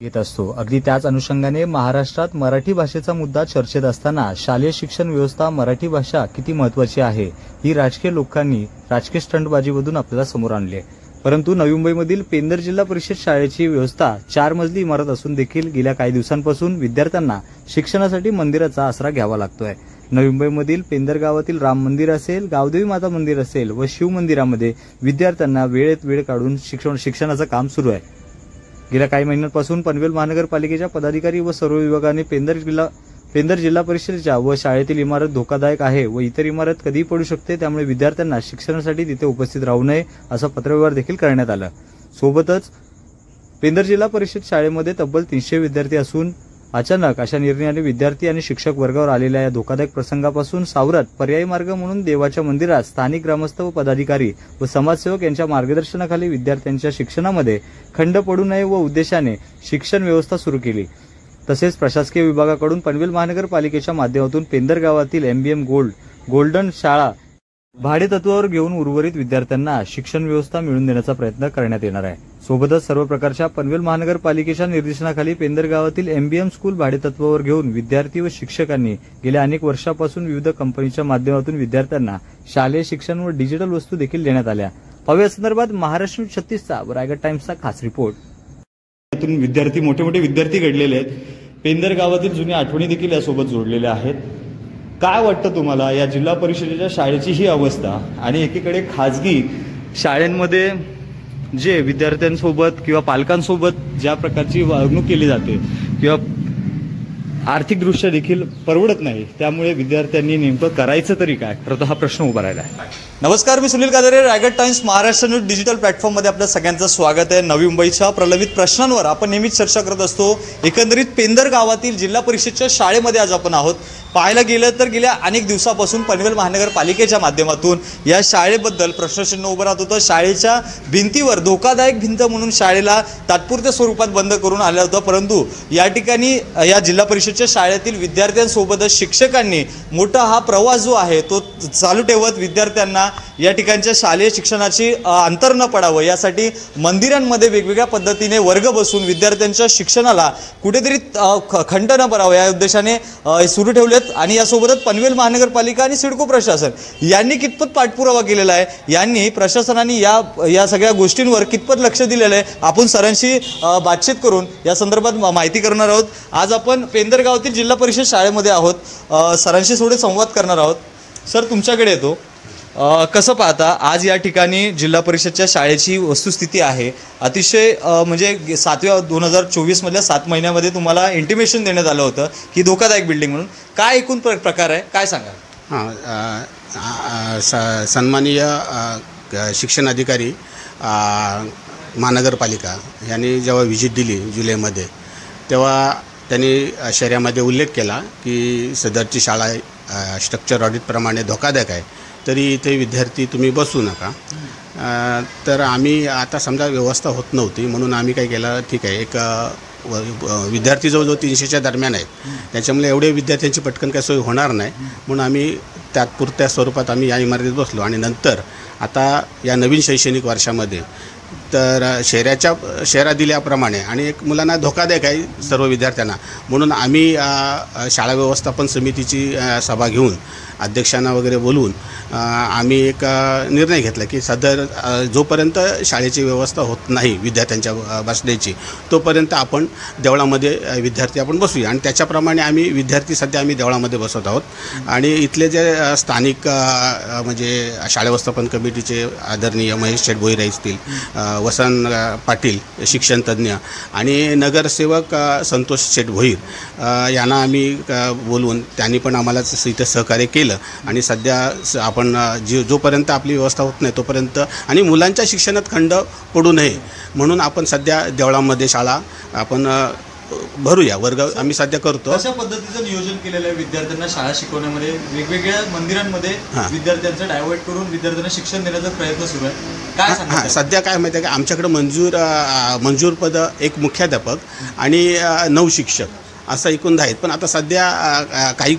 येत असतो। अगदी त्याच अनुषंगाने महाराष्ट्रात मराठी भाषेचा मुद्दा चर्चेत असताना शालेय शिक्षण व्यवस्था मराठी भाषा किती महत्त्वाची आहे ही राजकीय लोकांनी राजकीय स्टंटबाजीमधून आपल्याला समोर आणली आहे। परंतु नवी मुंबईमधील पेंदर जिल्हा परिषद शाळेची व्यवस्था 4 मजली इमारत असून देखील गेल्या काही दिवसांपासून विद्यार्थ्यांना शिक्षणासाठी मंदिराचा आसरा घ्यावा लागतोय। नवी मुंबईमधील पेंदर गावातील राम मंदिर असेल, गावदेवी माता मंदिर असेल व शिव मंदिरामध्ये विद्यार्थ्यांना वेळेत वेळ काढून शिक्षणाचं काम सुरू आहे। गेल्या काही महिन्यांपासून पनवेल महानगरपालिकेच्या पदाधिकारी व सर्व विभागाने पेंदर जिल्हा परिषदेच्या व शाळेतील इमारत धोकादायक आहे व इतर इमारत कधीही पडू शकते, त्यामुळे विद्यार्थ्यांना शिक्षणासाठी तिथे उपस्थित राहू नये असं पत्रव्यवहार देखील करण्यात आलं। सोबतच पेंदर जिल्हा परिषद शाळेमध्ये तब्बल 300 विद्यार्थी असून अचानक अशा निर्णयाने विद्यार्थी आणि शिक्षक वर्गावर आलेल्या या धोकादायक प्रसंगापासून सावरत पर्यायी मार्ग म्हणून देवाच्या मंदिरात स्थानिक ग्रामस्थ व पदाधिकारी व समाजसेवक यांच्या मार्गदर्शनाखाली विद्यार्थ्यांच्या शिक्षणामध्ये खंड पडू नये व उद्देशाने शिक्षण व्यवस्था सुरू केली। तसेच प्रशासकीय विभागाकडून पनवेल महानगरपालिकेच्या माध्यमातून पेंदर गावातील MBM गोल्डन शाळा भाडेतत्वावर घेऊन उर्वरित विद्यार्थ्यांना शिक्षण व्यवस्था मिळवून देण्याचा प्रयत्न करण्यात येणार आहे। सोबतच सर्व प्रकारच्या पनवेल महानगरपालिकेच्या निर्देशनाखाली पेंदर गावातील MBM स्कूल भाडेतत्वावर घेऊन विद्यार्थी व शिक्षकांनी गेल्या अनेक वर्षापासून विविध कंपनीच्या माध्यमातून विद्यार्थ्यांना शालेय शिक्षण व डिजिटल वस्तू देखील देण्यात आल्या। या संदर्भात महाराष्ट्र 36चा व रायगड टाइम्सचा खास रिपोर्ट। विद्यार्थी मोठे विद्यार्थी घडलेले आहेत। पेंदर गावातील जुन्या आठवणी देखील यासोबत जोडलेल्या आहेत। काय वाटतं तुम्हाला या जिल्हा परिषदेच्या शाळेची ही अवस्था आणि एकीकडे खाजगी शाळांमध्ये जे विद्यार्थ्यांसोबत किंवा पालकांसोबत ज्या प्रकारची वागणूक केली जाते किंवा आर्थिकदृष्ट्या देखील परवडत नाही, त्यामुळे विद्यार्थ्यांनी नेमकं करायचं तरी काय, खरं तर हा प्रश्न उभा राहिला आहे। नमस्कार, मी Sunil Kadre, Raigad Times Maharashtra news digital प्लॅटफॉर्ममध्ये आपल्या सगळ्यांचं स्वागत आहे। नवी मुंबईच्या प्रलंबित प्रश्नांवर आपण नेहमीच चर्चा करत असतो। एकंदरीत पेंदर गावातील जिल्हा परिषदच्या शाळेमध्ये आज आपण आहोत। पाहायला गेलं तर गेल्या अनेक दिवसापासून पनवेल महानगरपालिकेच्या माध्यमातून या शाळेबद्दल प्रश्नचिन्ह उभं राहत होतं। शाळेच्या भिंतीवर धोकादायक भिंत म्हणून शाळेला तात्पुरत्या स्वरूपात बंद करून आलं होतं, परंतु या ठिकाणी या जिल्हा परिषदच्या शाळेतील विद्यार्थ्यांसोबतच शिक्षकांनी मोठा हा प्रवास जो आहे तो चालू ठेवत विद्यार्थ्यांना या ठिकाणच्या शालेय शिक्षणाची अंतर न पडावं यासाठी मंदिरांमध्ये वेगवेगळ्या पद्धतीने वर्ग बसून विद्यार्थ्यांच्या शिक्षणाला कुठेतरी खंड न पडावं या उद्देशाने सुरू ठेवलेत। आणि यासोबतच पनवेल महानगरपालिका आणि सिडको प्रशासन यांनी कितपत पाठपुरावा केलेला आहे, यांनी प्रशासनाने या सगळ्या गोष्टींवर कितपत लक्ष दिलेलं आहे, आपण सरांशी बातचीत करून या संदर्भात माहिती करणार आहोत। आज आपण पेंदर गावातील जिल्हा परिषद शाळेमध्ये आहोत, सरांशी थोडे संवाद करणार आहोत। सर, तुमच्याकडे येतो, कसं पाहता आज या ठिकाणी जिल्हा परिषदच्या शाळेची वस्तुस्थिती आहे? अतिशय म्हणजे 2024 मधल्या 7 महिन्यामध्ये तुम्हाला इंटिमेशन देण्यात आलं होतं की धोकादायक बिल्डिंग म्हणून, काय एकूण प्रकार आहे, काय सांगा? सन्माननीय शिक्षण अधिकारी महानगरपालिका यांनी जेव्हा व्हिजिट दिली जुलैमध्ये, तेव्हा त्यांनी शहरामध्ये उल्लेख केला की सदरची शाळा स्ट्रक्चर ऑडिटप्रमाणे धोकादायक आहे, तरी इथे विद्यार्थी तुम्ही बसू नका। तर आम्ही आता समजा व्यवस्था होत नव्हती म्हणून आम्ही काय केलं, ठीक आहे, एक विद्यार्थी जवळजवळ 300च्या दरम्यान आहेत, त्याच्यामुळे एवढे विद्यार्थ्यांची पटकन काही सोय होणार नाही म्हणून आम्ही तात्पुरत्या स्वरूपात आम्ही या इमारतीत बसलो। आणि नंतर आता या नवीन शैक्षणिक वर्षामध्ये तर शहरात दिल्याप्रमाणे आणि एक मुलांना धोकादायक आहे सर्व विद्यार्थ्यांना, म्हणून आम्ही शाळा व्यवस्थापन समितीची सभा घेऊन अध्यक्षांना वगैरे बोलवून आम्ही एक निर्णय घेतला की सदर जोपर्यंत शाळेची व्यवस्था होत नाही विद्यार्थ्यांच्या बसण्याची, तोपर्यंत आपण देवळामध्ये विद्यार्थी आपण बसूया। आणि त्याच्याप्रमाणे आम्ही विद्यार्थी सध्या आम्ही देवळामध्ये बसवत आहोत। आणि इथले जे स्थानिक म्हणजे शाळा व्यवस्थापन कमिटीचे आदरणीय महेश शेठ भोईर असतील, वसंत पाटील शिक्षण तज्ज्ञ आणि नगरसेवक संतोष शेठ भोईर यांना आम्ही बोलवून त्यांनी पण आम्हाला इथं सहकार्य केलं। आणि सध्या आपण जोपर्यंत आपली व्यवस्था होत नाही तोपर्यंत आणि मुलांच्या शिक्षणात खंड पडू नये म्हणून आपण सध्या देवळामध्ये शाळा आपण भरूया, वर्ग आम्ही सध्या करतो। अशा पद्धतीचं नियोजन केलेलं आहे विद्यार्थ्यांना शाळा शिकवण्यामध्ये, वेगवेगळ्या मंदिरांमध्ये विद्यार्थ्यांचं डायव्हर्ट करून विद्यार्थ्यांना शिक्षण देण्याचा प्रयत्न सुरू आहे, काय सांगा? सध्या काय माहिती आहे की आमच्याकडे मंजूर पद एक मुख्याध्यापक आणि 9 शिक्षक असं एकूण आहेत. पण आता सध्या काही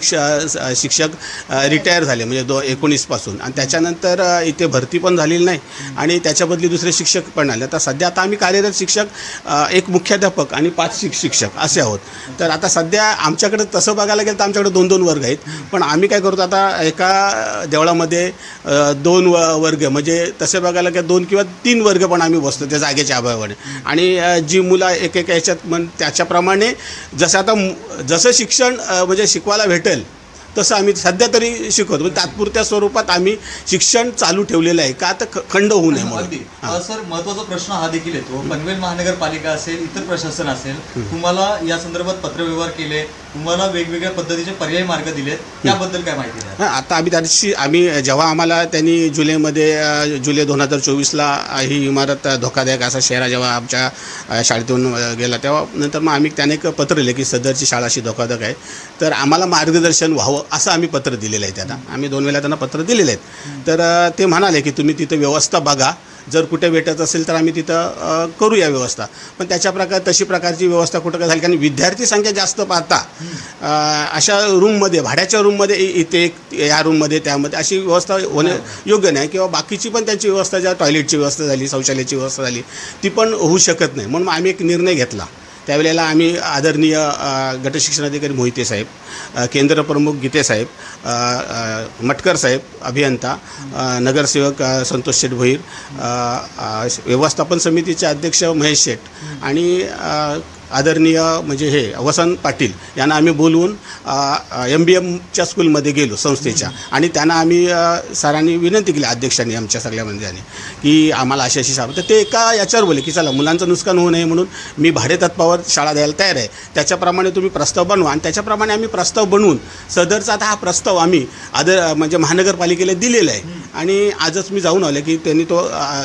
शिक्षक रिटायर झाले म्हणजे 19पासून, आणि त्याच्यानंतर इथे भरती पण झालेली नाही आणि त्याच्या बदली दुसरे शिक्षक पण आले. आता सध्या आता आम्ही कार्यरत शिक्षक 1 मुख्याध्यापक आणि 5 शिक्षक असे आहोत. तर आता सध्या आमच्याकडे तसं बघायला गेलं तर आमच्याकडे 2-2 वर्ग आहेत. पण आम्ही काय करतो आता एका देवळामध्ये 2 वर्ग म्हणजे तसे बघायला गेलं 2 किंवा 3 वर्ग पण आम्ही बसतो त्या जागेच्या अभावाने. आणि जी मुलं एक याच्यात त्याच्याप्रमाणे जसं शिक्षण म्हणजे शिकवायला भेटेल तसं आम्ही सध्या तरी शिकवतो. म्हणजे तात्पुरत्या स्वरूपात आम्ही शिक्षण चालू ठेवलेलं आहे का तर खंड होऊ नये म्हणून. सर, महत्त्वाचा प्रश्न हा देखील येतो. पनवेल महानगरपालिका असेल, इतर प्रशासन असेल, तुम्हाला या संदर्भात पत्रव्यवहार केले, तुम्हाला वेगवेगळ्या पद्धतीचे पर्यायी मार्ग दिलेत, त्याबद्दल काय माहिती द्या? आता आम्ही जेव्हा आम्हाला त्यांनी जुलै 2024ला ही इमारत धोकादायक असा शेरा जेव्हा आमच्या शाळेतून गेला तेव्हा नंतर मग आम्ही त्याने एक पत्र लिहिले की सदरची शाळा अशी धोकादायक आहे, तर आम्हाला मार्गदर्शन व्हावं असं आम्ही पत्र दिलेलं आहे. त्यांना आम्ही 2 वेळा त्यांना पत्र दिलेले आहेत. तर ते म्हणाले की तुम्ही तिथं व्यवस्था बघा, जर कुठे भेटत असेल तर आम्ही तिथं करूया व्यवस्था. पण तशी प्रकारची व्यवस्था कुठं काय झाली, कारण विद्यार्थी संख्या जास्त पाहता अशा रूममध्ये, भाड्याच्या रूममध्ये इथे या रूममध्ये त्यामध्ये अशी व्यवस्था होणे योग्य नाही. किंवा बाकीची पण त्यांची व्यवस्था, ज्या टॉयलेटची व्यवस्था झाली, शौचालयाची व्यवस्था झाली, ती पण होऊ शकत नाही. म्हणून आम्ही एक निर्णय घेतला. त्यावेळेला आम्ही आदरणीय गटशिक्षणाधिकारी मोहिते साहेब, केंद्रप्रमुख गीते साहेब, मटकर साहेब अभियंता, नगरसेवक संतोष शेठ भोईर, व्यवस्थापन समितीचे अध्यक्ष महेश शेठ आणि आदरणीय म्हणजे वसंत पाटील यांना आम्ही बोलवून MBMच्या स्कूलमध्ये गेलो संस्थेच्या, आणि त्यांना आम्ही सरांनी विनंती केली, अध्यक्षांनी आमच्या सगळ्या मंडळांनी, की आम्हाला अशी शाळा. तर ते एका याच्यावर बोलले की चला मुलांचं नुकसान होऊ नये म्हणून मी भाडेतत्त्वावर शाळा द्यायला तयार आहे, त्याच्याप्रमाणे तुम्ही प्रस्ताव बनवा. आणि त्याच्याप्रमाणे आम्ही प्रस्ताव बनवून सदरचा आता हा प्रस्ताव आम्ही म्हणजे महानगरपालिकेला दिलेला आहे. आणि आजच मी जाऊन आलो की त्यांनी तो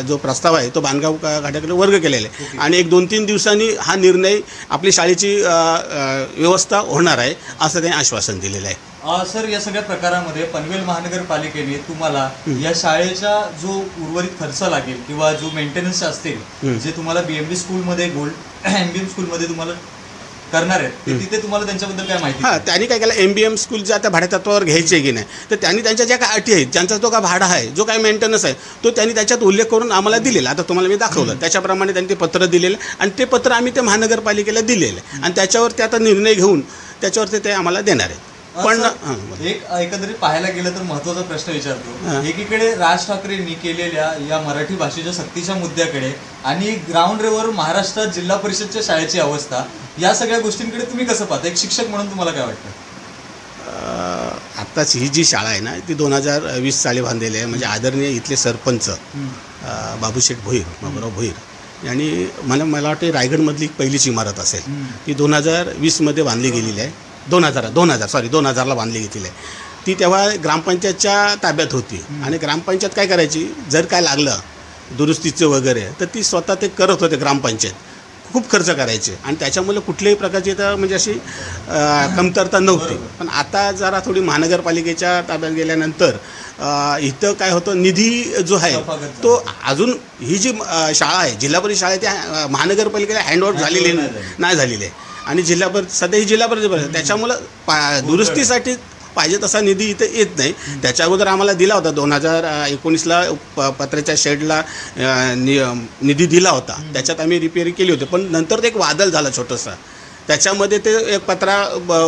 जो प्रस्ताव आहे तो बांधगाव घाटाकडे वर्ग केलेला आहे. आणि 1-2-3 दिवसांनी हा निर्णय आपली शाळेची व्यवस्था होणार आहे असं त्यांनी आश्वासन दिलेलं आहे. सर, या सगळ्या प्रकारामध्ये पनवेल महानगरपालिकेने तुम्हाला या शाळेचा जो उर्वरित खर्च लागेल किंवा जो मेंटेनन्स असतील, जे तुम्हाला BMB स्कूलमध्ये MBM स्कूलमध्ये तुम्हाला करणार आहेत, तिथे तुम्हाला त्यांच्याबद्दल काय माहिती? त्यांनी काय केलं, MBM स्कूल ज्या त्या भाडेतत्वावर घ्यायचे की नाही, तर त्यांनी त्यांच्या ज्या काय अटी आहेत, ज्यांचा जो काय भाडा आहे, जो काय मेंटेनन्स आहे, तो त्यांनी त्याच्यात उल्लेख करून आम्हाला दिलेला. आता तुम्हाला मी दाखवलं त्याच्याप्रमाणे त्यांनी ते पत्र दिलेलं, आणि ते पत्र आम्ही ते महानगरपालिकेला दिलेलं आहे. आणि त्याच्यावर ते आता निर्णय घेऊन त्याच्यावर ते आम्हाला देणार आहेत. पण एकंदरीत पाहायला गेलं तर महत्त्वाचा प्रश्न विचारतो. एकीकडे राज ठाकरेंनी केलेल्या या मराठी भाषेच्या सक्तीच्या मुद्द्याकडे आणि ग्राउंड लेवलवर महाराष्ट्रात जिल्हा परिषदच्या शाळेची अवस्था, या सगळ्या गोष्टींकडे तुम्ही कसं पाहता? एक शिक्षक म्हणून तुम्हाला काय वाटतं? आत्ताच ही जी शाळा आहे ना, ती 2020 साली बांधलेली आहे. म्हणजे आदरणीय इथले सरपंच बाबूशेठ बाबूराव भोईर यांनी मला वाटते रायगडमधली पहिलीच इमारत असेल, ती 2020मध्ये बांधली गेलेली आहे. 2000ला बांधली गेलेली आहे. ती तेव्हा ग्रामपंचायतच्या ताब्यात होती. आणि ग्रामपंचायत काय करायची, जर काय लागलं दुरुस्तीचं वगैरे, तर ती स्वतः ते करत होते. ग्रामपंचायत खूप खर्च करायचे आणि त्याच्यामुळे कुठल्याही प्रकारची तर म्हणजे अशी कमतरता नव्हती. पण आता जरा थोडी महानगरपालिकेच्या ताब्यात गेल्यानंतर इथं काय होतं, निधी जो आहे तो अजून ही जी शाळा आहे, जिल्हा परिषद शाळा, त्या महानगरपालिकेला हँडओव्हर झालेली नाही झालेली आहे. आणि सध्या ही जिल्हा परिषद, त्याच्यामुळं दुरुस्तीसाठी पाहिजे तसा निधी इथं येत नाही. त्याच्या अगोदर आम्हाला दिला होता 2019ला पत्र्याच्या शेडला निधी दिला होता, त्याच्यात आम्ही रिपेअरिंग केली होती. पण नंतर एक वादळ झालं छोटंसं, त्याच्यामध्ये ते एक पत्रा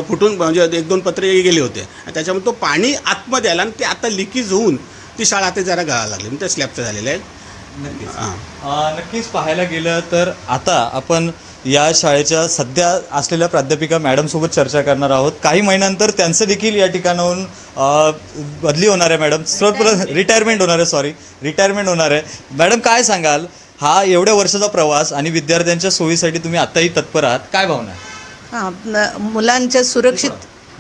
फुटून म्हणजे 1-2 पत्रे गेले होते. त्याच्यामुळे तो पाणी आतमध्ये आला आणि ते आता लिकेज होऊन ती शाळा आता जरा गळायला लागली, म्हणजे ते स्लॅबचं झालेलं आहे. नक्कीच पाहायला गेलं तर आता आपण या शाळेच्या सध्या असलेल्या प्राध्यापिका मॅडमसोबत चर्चा करणार आहोत. काही महिन्यानंतर त्यांचं देखील या ठिकाणाहून बदली होणार आहे. मॅडम रिटायरमेंट होणार आहे. मॅडम, काय सांगाल, हा एवढ्या वर्षाचा प्रवास आणि विद्यार्थ्यांच्या सोयीसाठी तुम्ही आत्ताही तत्पर आहात, काय भावना?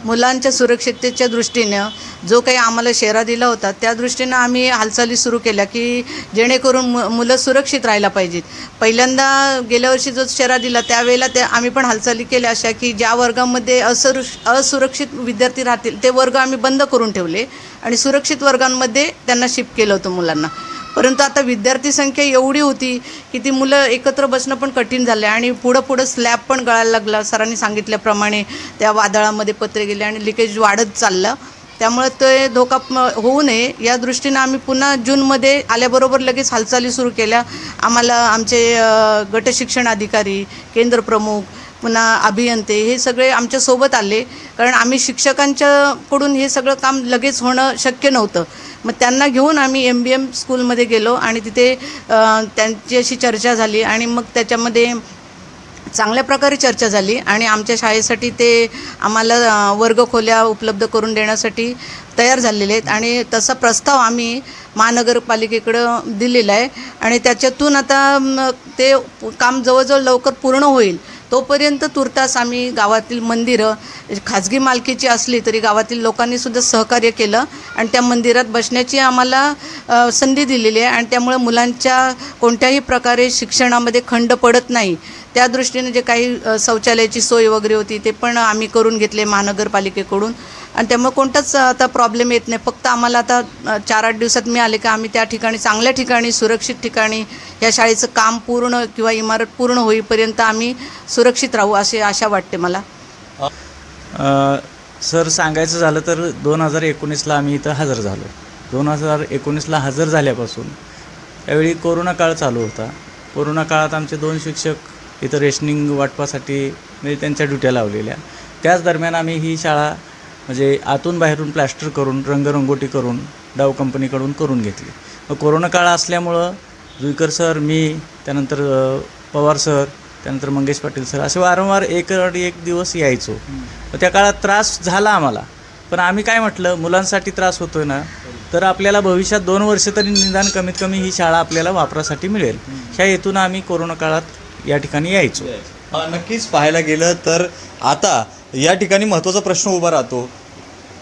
मुलांच्या सुरक्षिततेच्या दृष्टीनं जो काही आम्हाला शेरा दिला होता त्या दृष्टीनं आम्ही हालचाली सुरू केल्या की जेणेकरून मुलं सुरक्षित राहायला पाहिजेत. पहिल्यांदा गेल्या वर्षी जो शेरा दिला त्यावेळेला आम्ही पण हालचाली केल्या अशा की ज्या वर्गामध्ये असुरक्षित विद्यार्थी राहतील ते वर्ग आम्ही बंद करून ठेवले आणि सुरक्षित वर्गांमध्ये त्यांना शिफ्ट केलं होतं मुलांना. परंतु आता विद्यार्थी संख्या एवढी होती की ती मुलं एकत्र बसणं पण कठीण झालं आणि पुढं स्लॅब पण गळायला लागला. सरांनी सांगितल्याप्रमाणे त्या वादळामध्ये पत्रे गेले आणि लिकेज वाढत चाललं. त्यामुळे ते धोका होऊ नये या दृष्टीनं आम्ही पुन्हा जूनमध्ये आल्याबरोबर लगेच हालचाली सुरू केल्या. आम्हाला आमचे गट शिक्षण अधिकारी, केंद्र प्रमुख, पुन्हा अभियंते हे सगळे आमच्यासोबत आले, कारण आम्ही शिक्षकांच्याकडून हे सगळं काम लगेच होणं शक्य नव्हतं. मग त्यांना घेऊन आम्ही MBM स्कूलमध्ये गेलो आणि तिथे त्यांची अशी चर्चा झाली आणि मग त्याच्यामध्ये चांगल्या प्रकारे चर्चा झाली आणि आमच्या शाळेसाठी ते आम्हाला वर्गखोल्या उपलब्ध करून देण्यासाठी तयार झालेले आहेत आणि तसा प्रस्ताव आम्ही महानगरपालिकेकडं दिलेला आहे आणि त्याच्यातून आता ते काम जवळजवळ लवकर पूर्ण होईल. तोपर्यंत तुर्तास आम्ही गावातील मंदिरं खाजगी मालकीची असली तरी गावातील लोकांनीसुद्धा सहकार्य केलं आणि त्या मंदिरात बसण्याची आम्हाला संधी दिलेली आहे आणि त्यामुळे मुलांच्या कोणत्याही प्रकारे शिक्षणामध्ये खंड पडत नाही. त्या दृष्टीने जे काही शौचालयाची सोय वगैरे होती ते पण आम्ही करून घेतले महानगरपालिकेकडून आणि त्यामुळे कोणताच आता प्रॉब्लेम येत नाही. फक्त आम्हाला आता 4-8 दिवसात मिळाले का आम्ही त्या ठिकाणी चांगल्या ठिकाणी सुरक्षित ठिकाणी या शाळेचं काम पूर्ण किंवा इमारत पूर्ण होईपर्यंत आम्ही सुरक्षित राहू अशी आशा वाटते मला. सर सांगायचं झालं तर 2019ला आम्ही इथं हजर झालो. 2019ला हजर झाल्यापासून त्यावेळी कोरोना काळ चालू होता. कोरोना काळात आमचे 2 शिक्षक इथं रेशनिंग वाटपासाठी म्हणजे त्यांच्या ड्युट्या लावलेल्या. त्याच दरम्यान आम्ही ही शाळा म्हणजे आतून बाहेरून प्लॅस्टर करून रंगरंगोटी करून डाव कंपनीकडून करून घेतली. मग कोरोना काळ असल्यामुळं जुईकर सर, मी, त्यानंतर पवार सर, त्यानंतर मंगेश पाटील सर असे वारंवार एक दिवस यायचो. त्या काळात त्रास झाला आम्हाला, पण आम्ही काय म्हटलं, मुलांसाठी त्रास होतोय ना तर आपल्याला भविष्यात 2 वर्ष तरी निदान कमीत कमी ही शाळा आपल्याला वापरासाठी मिळेल ह्या हेतून आम्ही कोरोना काळात या ठिकाणी यायचो. नक्कीच पाहायला गेलं तर आता या ठिकाणी महत्त्वाचा प्रश्न उभा राहतो,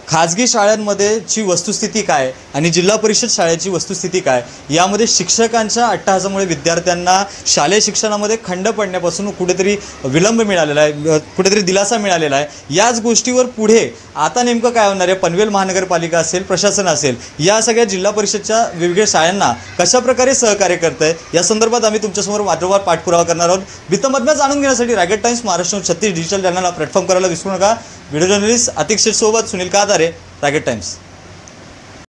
खाजगी शाळांमध्ये ची वस्तुस्थिती काय आणि जिल्हा परिषद शाळेची वस्तुस्थिती काय. यामध्ये शिक्षकांच्या अट्टहासामुळे विद्यार्थ्यांना शालेय शिक्षणामध्ये खंड पडण्यापासून कुठेतरी विलंब मिळालेला आहे, कुठेतरी दिलासा मिळालेला आहे. याच गोष्टीवर पुढे आता नेमकं काय होणार आहे, पनवेल महानगरपालिका असेल, प्रशासन असेल, या सगळ्या जिल्हा परिषदच्या वेगवेगळ्या शाळांना कशाप्रकारे सहकार्य करतं आहे या संदर्भात आम्ही तुमच्यासमोर वारंवार पाठपुरावा करणार आहोत. वृत्तमधनं जाणून घेण्यासाठी रायगड टाइम्स महाराष्ट्र 36 डिजिटल चॅनलला प्लॅटफॉर्म करायला विसरू नका. व्हिडिओ जर्नलिस्ट अतिक शेठ सोबत सुनील कादारे, रायगड टाइम्स.